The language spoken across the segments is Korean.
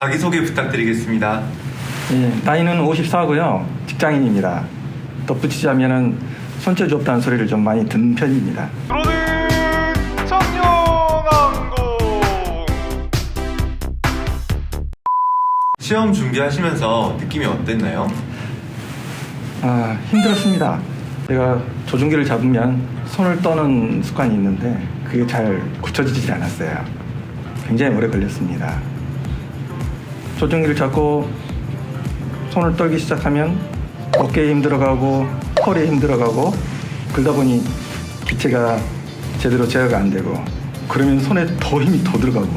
자기소개 부탁드리겠습니다. 예, 나이는 54고요. 직장인입니다. 덧붙이자면은 손재주 없다는 소리를 좀 많이 듣는 편입니다. 프로는 청년항공. 시험 준비하시면서 느낌이 어땠나요? 힘들었습니다. 제가 조종기를 잡으면 손을 떠는 습관이 있는데 그게 잘 굳혀지지 않았어요. 굉장히 오래 걸렸습니다. 조종기를 잡고 손을 떨기 시작하면 어깨에 힘 들어가고 허리에 힘 들어가고 그러다 보니 기체가 제대로 제어가 안 되고 그러면 손에 더 힘이 더 들어가고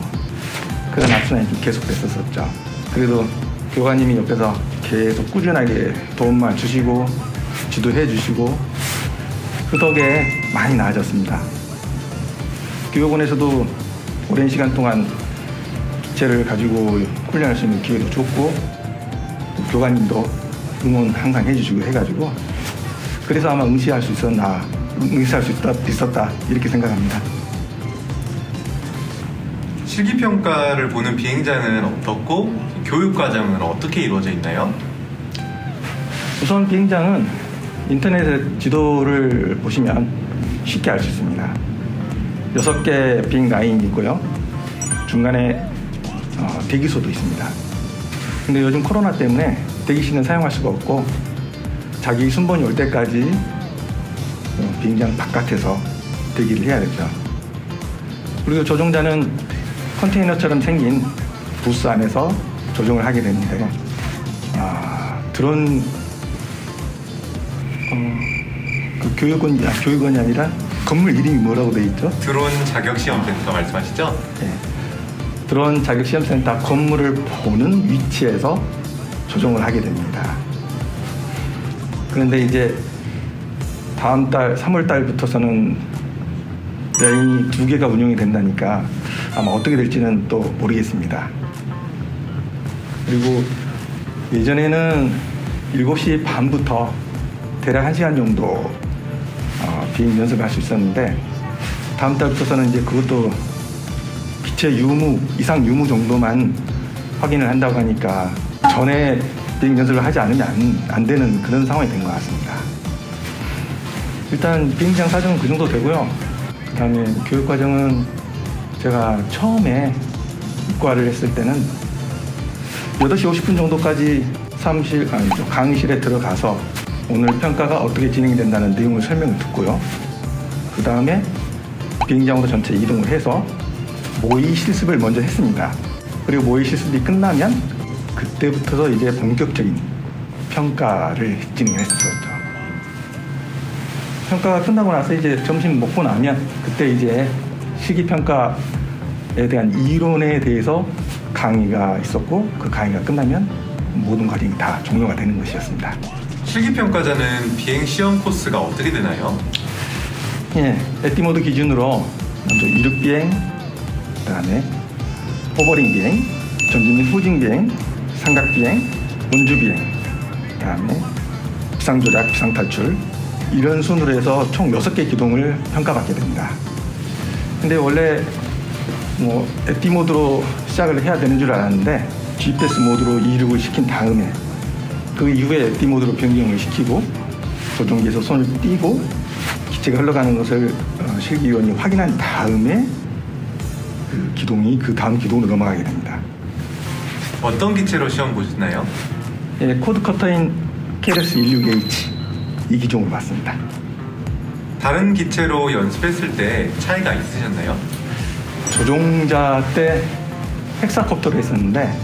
그런 악순환이 계속됐었죠. 그래도 교관님이 옆에서 계속 꾸준하게 도움만 주시고 지도해 주시고 그 덕에 많이 나아졌습니다. 교육원에서도 오랜 시간 동안 기체를 가지고 훈련할 수 있는 기회도 줬고 교관님도 응원 항상 해주시고 해가지고 그래서 아마 응시할 수 있었다 이렇게 생각합니다. 실기평가를 보는 비행장은 어떻고 교육과정은 어떻게 이루어져 있나요? 우선 비행장은 인터넷에 지도를 보시면 쉽게 알 수 있습니다. 6개 비행 라인이 있고요. 중간에 대기소도 있습니다. 근데 요즘 코로나 때문에 대기실은 사용할 수가 없고 자기 순번이 올 때까지 비행장 바깥에서 대기를 해야 되죠. 그리고 조종자는 컨테이너처럼 생긴 부스 안에서 조종을 하게 되는데 드론 교육원이 아니라 건물 이름이 뭐라고 돼 있죠? 드론 자격시험센터 말씀하시죠? 네. 드론 자격시험센터 건물을 보는 위치에서 조종을 하게 됩니다. 그런데 이제 다음 달 3월 달부터서는 라인이 2개가 운영이 된다니까 아마 어떻게 될지는 또 모르겠습니다. 그리고 예전에는 7시 반부터 대략 1시간 정도 비행 연습을 할 수 있었는데 다음 달부터서는 이제 그것도 기체 이상 유무 정도만 확인을 한다고 하니까 전에 비행 연습을 하지 않으면 안 되는 그런 상황이 된 것 같습니다. 일단 비행장 사정은 그 정도 되고요. 그 다음에 교육과정은 제가 처음에 입과를 했을 때는 8시 50분 정도까지 강의실에 들어가서 오늘 평가가 어떻게 진행이 된다는 내용을 설명을 듣고요. 그 다음에 비행장으로 전체 이동을 해서 모의 실습을 먼저 했습니다. 그리고 모의 실습이 끝나면 그때부터 이제 본격적인 평가를 진행을 했었죠. 평가가 끝나고 나서 이제 점심 먹고 나면 그때 이제 실기평가에 대한 이론에 대해서 강의가 있었고 그 강의가 끝나면 모든 과정이 다 종료가 되는 것이었습니다. 실기평가자는 비행시험 코스가 어떻게 되나요? 예, 에티모드 기준으로 먼저 이륙비행, 그 다음에 호버링 비행, 전진 및 후진 비행, 삼각비행, 운주비행, 그 다음에 비상조작, 비상탈출 이런 순으로 해서 총 6개 기동을 평가받게 됩니다. 근데 원래 에티 모드로 시작을 해야 되는 줄 알았는데 GPS 모드로 이륙을 시킨 다음에 그 이후에 에티 모드로 변경을 시키고 조종기에서 손을 띄고 기체가 흘러가는 것을 실기위원이 확인한 다음에 그 다음 기동으로 넘어가게 됩니다. 어떤 기체로 시험 보시나요? 예, 코드커터인 KLS-16H 이 기종으로 봤습니다. 다른 기체로 연습했을 때 차이가 있으셨나요? 조종자 때 헥사콥터를 했었는데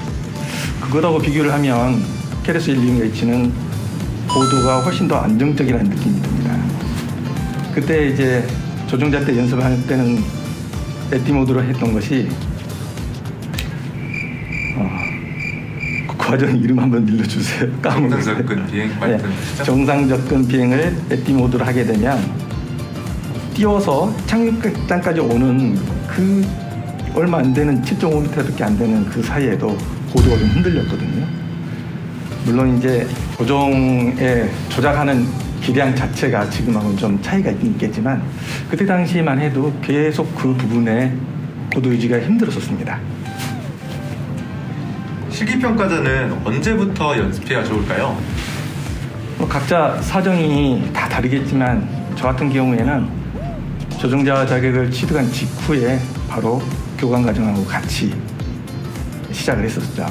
그거하고 비교를 하면 KLS-16H는 고도가 훨씬 더 안정적이라는 느낌이 듭니다. 그때 이제 조종자 때 연습할 때는 에티 모드로 했던 것이 그 과정 이름 한번 들려주세요. 정상접근 비행 말씀이시죠? 네, 정상접근 비행을 에티 모드로 하게 되면 띄워서 착륙장까지 오는 그 얼마 안 되는 7.5m밖에 안 되는 그 사이에도 고도가 좀 흔들렸거든요. 물론 이제 조종에 조작하는 기량 자체가 지금하고는 좀 차이가 있겠지만 그때 당시만 해도 계속 그 부분에 고도 유지가 힘들었었습니다. 실기평가자는 언제부터 연습해야 좋을까요? 뭐 각자 사정이 다 다르겠지만 저 같은 경우에는 조종자 자격을 취득한 직후에 바로 교관 과정하고 같이 시작을 했었죠.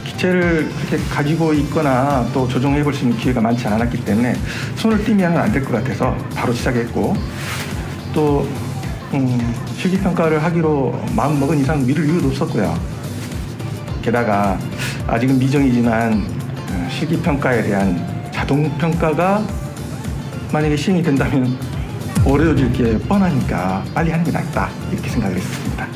기체를 그렇게 가지고 있거나 또 조종해 볼 수 있는 기회가 많지 않았기 때문에 손을 떼면 안 될 것 같아서 바로 시작했고, 또 실기평가를 하기로 마음 먹은 이상 미룰 이유도 없었고요. 게다가 아직은 미정이지만 실기평가에 대한 자동평가가 만약에 시행이 된다면 어려워질 게 뻔하니까 빨리 하는 게 낫다, 이렇게 생각을 했습니다.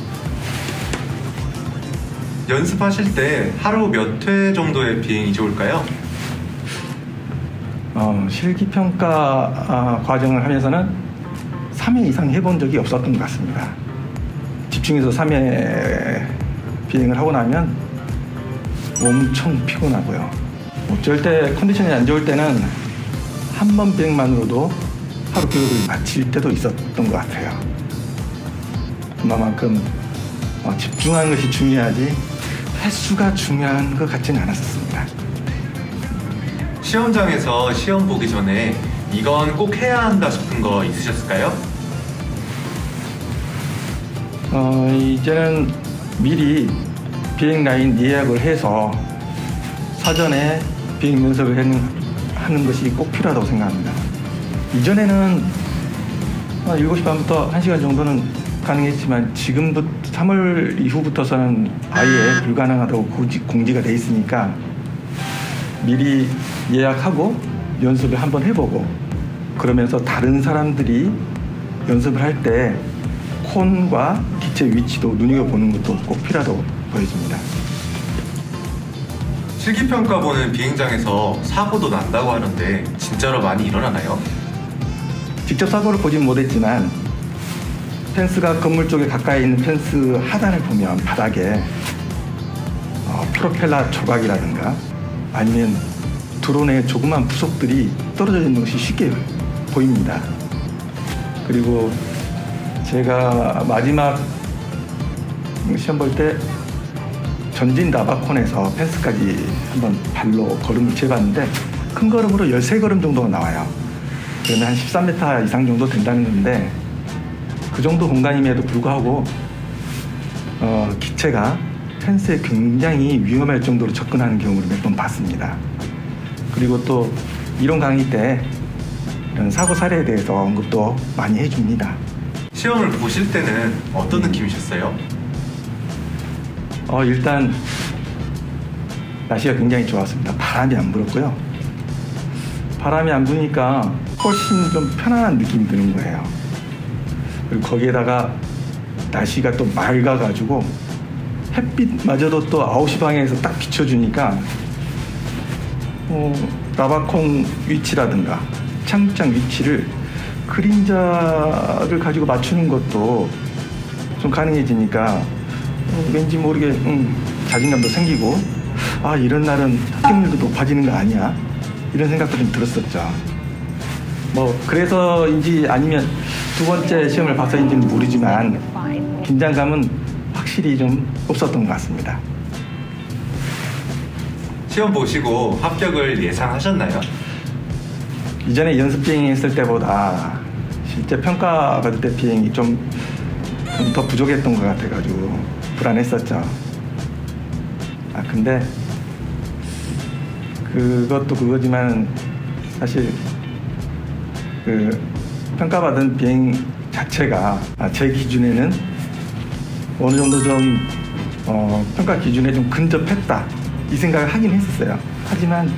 연습하실 때 하루 몇 회 정도의 비행이 좋을까요? 실기평가 과정을 하면서는 3회 이상 해본 적이 없었던 것 같습니다. 집중해서 3회 비행을 하고 나면 엄청 피곤하고요. 어쩔 때 컨디션이 안 좋을 때는 한 번 비행만으로도 하루 교육을 마칠 때도 있었던 것 같아요. 그만큼 집중하는 것이 중요하지 횟수가 중요한 것 같지는 않았었습니다. 시험장에서 시험 보기 전에 이건 꼭 해야 한다 싶은 거 있으셨을까요? 이제는 미리 비행 라인 예약을 해서 사전에 비행 연습을 하는 것이 꼭 필요하다고 생각합니다. 이전에는 7시 반부터 1시간 정도는 가능했지만 지금부터 3월 이후부터서는 아예 불가능하다고 공지가 돼 있으니까 미리 예약하고 연습을 한번 해보고, 그러면서 다른 사람들이 연습을 할 때 콘과 기체 위치도 눈여겨보는 것도 꼭 필요하다고 보여집니다. 실기평가 보는 비행장에서 사고도 난다고 하는데 진짜로 많이 일어나나요? 직접 사고를 보진 못했지만 펜스가 건물 쪽에 가까이 있는 펜스 하단을 보면 바닥에 프로펠러 조각이라든가 아니면 드론의 조그만 부속들이 떨어져 있는 것이 쉽게 보입니다. 그리고 제가 마지막 시험 볼 때 전진 라바콘에서 펜스까지 한번 발로 걸음을 재봤는데 큰 걸음으로 13걸음 정도가 나와요. 그러면 한 13m 이상 정도 된다는 건데, 그 정도 공간임에도 불구하고 기체가 펜스에 굉장히 위험할 정도로 접근하는 경우를 몇 번 봤습니다. 그리고 또 이론 강의 때 이런 사고 사례에 대해서 언급도 많이 해줍니다. 시험을 보실 때는 어떤 느낌이셨어요? 일단 날씨가 굉장히 좋았습니다. 바람이 안 불었고요. 바람이 안 부니까 훨씬 좀 편안한 느낌이 드는 거예요. 그리고 거기에다가 날씨가 또 맑아가지고 햇빛마저도 또 9시 방향에서 딱 비춰주니까 라바콘 위치라든가 착륙장 위치를 그림자를 가지고 맞추는 것도 좀 가능해지니까 왠지 모르게 자신감도 생기고, 이런 날은 합격률도 높아지는 거 아니야, 이런 생각도 좀 들었었죠. 그래서인지 아니면 두 번째 시험을 봐서인지는 모르지만 긴장감은 확실히 좀 없었던 것 같습니다. 시험 보시고 합격을 예상하셨나요? 이전에 연습 비행했을 때보다 실제 평가받을 때 비행이 좀 더 부족했던 것 같아가지고 불안했었죠. 근데 그것도 그거지만 사실 그 평가받은 비행 자체가 제 기준에는 어느 정도 좀 평가 기준에 좀 근접했다, 이 생각을 하긴 했었어요. 하지만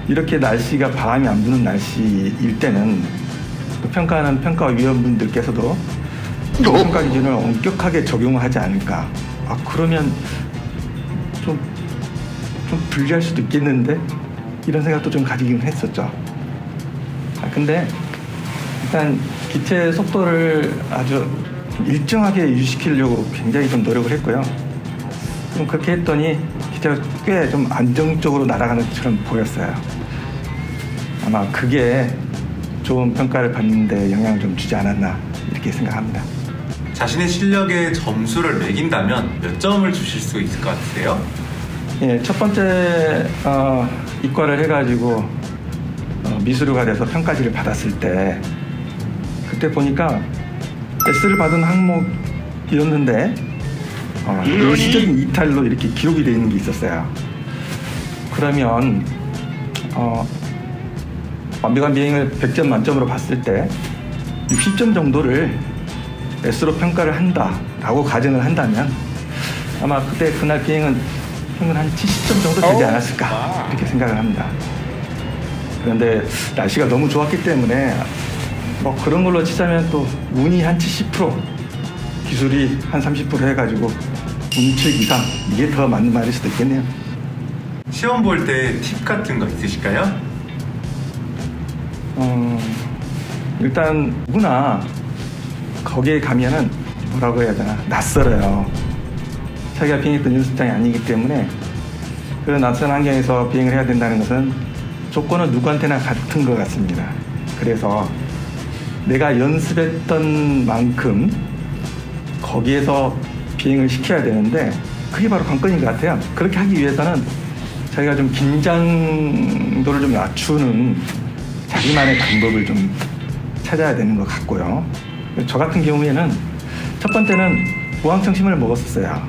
이렇게 날씨가 바람이 안 부는 날씨일 때는 또 평가하는 평가위원분들께서도 평가 기준을 엄격하게 적용하지 않을까. 그러면 좀 불리할 수도 있겠는데, 이런 생각도 좀 가지긴 했었죠. 근데 일단 기체 속도를 아주 일정하게 유지시키려고 굉장히 좀 노력을 했고요. 좀 그렇게 했더니 기체가 꽤 좀 안정적으로 날아가는 것처럼 보였어요. 아마 그게 좋은 평가를 받는 데 영향을 좀 주지 않았나, 이렇게 생각합니다. 자신의 실력에 점수를 매긴다면 몇 점을 주실 수 있을 것 같으세요? 예, 첫 번째 이과를 해가지고 미술가 돼서 평가지를 받았을 때 그때 보니까 S를 받은 항목이었는데 일시적인 이탈로 이렇게 기록이 되어 있는 게 있었어요. 그러면 완벽한 비행을 100점 만점으로 봤을 때 60점 정도를 S로 평가를 한다라고 가정을 한다면 아마 그날 비행은 평균 한 70점 정도 되지 않았을까 이렇게 생각을 합니다. 그런데 날씨가 너무 좋았기 때문에 뭐 그런 걸로 치자면 또 운이 한 70%, 기술이 한 30% 해가지고 운칠 이상, 이게 더 맞는 말일 수도 있겠네요. 시험 볼 때 팁 같은 거 있으실까요? 일단 누구나 거기에 가면은 뭐라고 해야 되나, 낯설어요. 자기가 비행했던 연습장이 아니기 때문에 그런 낯선 환경에서 비행을 해야 된다는 것은 조건은 누구한테나 같은 것 같습니다. 그래서 내가 연습했던 만큼 거기에서 비행을 시켜야 되는데 그게 바로 관건인 것 같아요. 그렇게 하기 위해서는 자기가 좀 긴장도를 좀 낮추는 자기만의 방법을 좀 찾아야 되는 것 같고요. 저 같은 경우에는 첫 번째는 우황청심을 먹었었어요.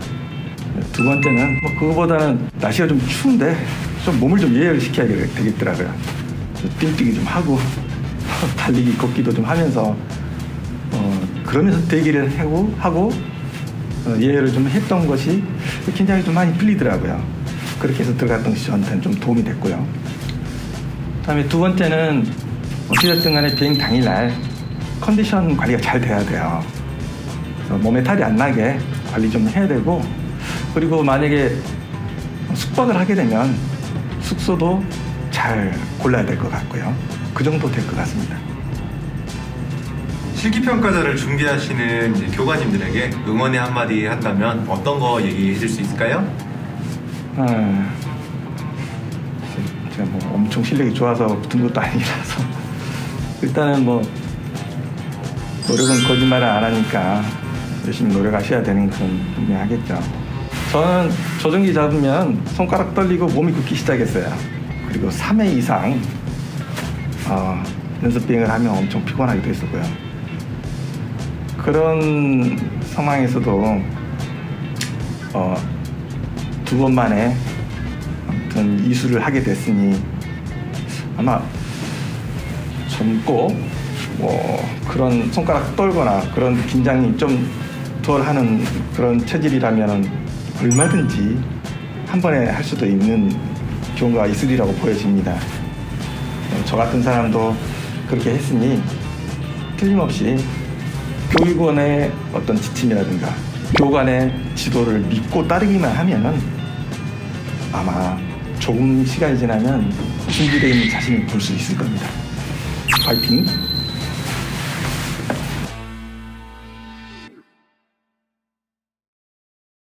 두 번째는 뭐 그거보다는 날씨가 좀 추운데 좀 몸을 좀 예열을 시켜야 되겠더라고요. 띵뛰기 좀 하고 달리기 걷기도 좀 하면서 그러면서 대기를 하고 예열을 좀 했던 것이 굉장히 좀 많이 풀리더라고요. 그렇게 해서 들어갔던 것이 저한테는 좀 도움이 됐고요. 그다음에 두 번째는 어찌됐든 간에 비행 당일날 컨디션 관리가 잘 돼야 돼요. 그래서 몸에 탈이 안 나게 관리 좀 해야 되고, 그리고 만약에 숙박을 하게 되면 숙소도 잘 골라야 될 것 같고요. 그 정도 될 것 같습니다. 실기평가자를 준비하시는 이제 교관님들에게 응원의 한마디 한다면 어떤 거 얘기해 줄 수 있을까요? 제가 뭐 엄청 실력이 좋아서 붙은 것도 아니라서 일단은 뭐 노력은 거짓말을 안 하니까 열심히 노력하셔야 되는 그런 분명하겠죠. 저는 조종기 잡으면 손가락 떨리고 몸이 굳기 시작했어요. 그리고 3회 이상 연습 비행을 하면 엄청 피곤하기도 했었고요. 그런 상황에서도 두 번 만에 아무튼 이수를 하게 됐으니 아마 젊고 뭐 그런 손가락 떨거나 그런 긴장이 좀 덜 하는 그런 체질이라면 얼마든지 한 번에 할 수도 있는 경우가 있으리라고 보여집니다. 저 같은 사람도 그렇게 했으니 틀림없이 교육원의 어떤 지침이라든가 교관의 지도를 믿고 따르기만 하면은 아마 조금 시간이 지나면 준비되어 있는 자신을 볼 수 있을 겁니다. 파이팅!